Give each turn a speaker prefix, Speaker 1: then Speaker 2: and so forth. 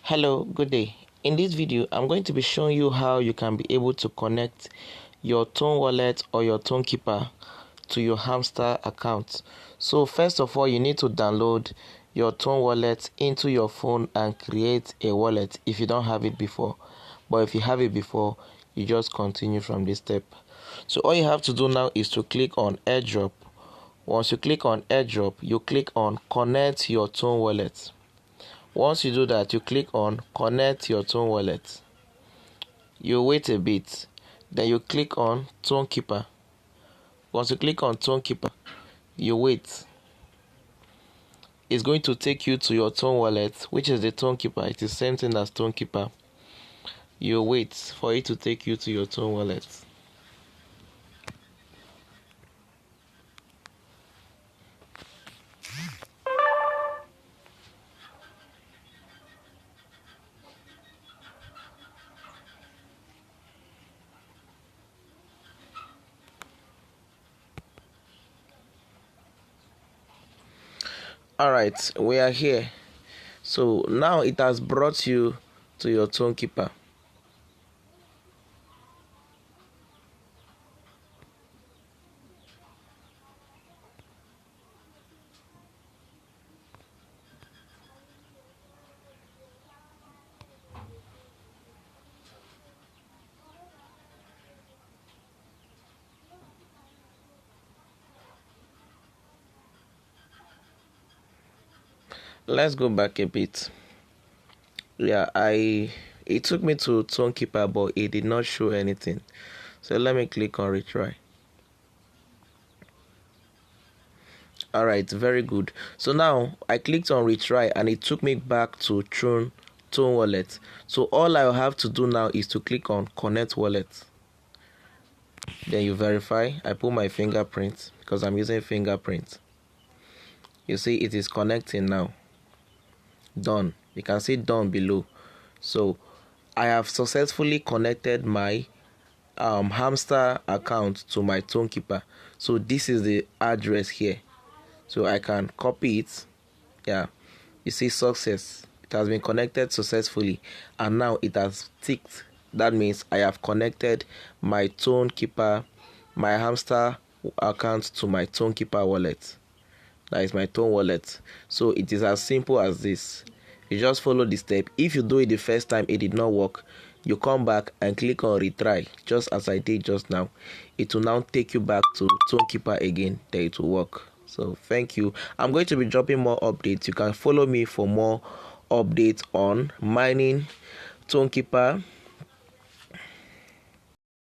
Speaker 1: Hello, good day. In this video, I'm going to be showing you how you can be able to connect your Tone wallet or your Tone Keeper to your Hamster account. So first of all, you need to download your Tone wallet into your phone and create a wallet if you don't have it before. But if you have it before, you just continue from this step. So all you have to do now is to click on AirDrop. Once you click on AirDrop, you click on Connect your Tone wallet. Once you do that, you click on Connect your Tone wallet. You wait a bit, then you click on Tone Keeper. Once you click on Tone Keeper, you wait. It's going to take you to your Tone wallet, which is the Tone Keeper. It is the same thing as Tone Keeper. You wait for it to take you to your Tone wallet. Alright, we are here. So now it has brought you to your Tone Keeper. Let's go back a bit. It took me to Tone Keeper, but it did not show anything. So let me click on retry. Alright, very good. So now I clicked on retry and it took me back to Tone wallet. So all I have to do now is to click on connect wallet. Then you verify. I put my fingerprint because I'm using fingerprint. You see it is connecting now. Done. You can see done below. So I have successfully connected my Hamster account to my Tone Keeper. So this is the address here. So I can copy it. Yeah, you see success. It has been connected successfully and now it has ticked. That means I have connected my Tone Keeper, my Hamster account to my Tone Keeper wallet. That is my Tone wallet. So it is as simple as this. You just follow the step. If you do it the first time it did not work, you come back and click on retry, just as I did just now. It will now take you back to Tone Keeper again. Then it will work. So thank you. I'm going to be dropping more updates. You can follow me for more updates on mining, Tone Keeper,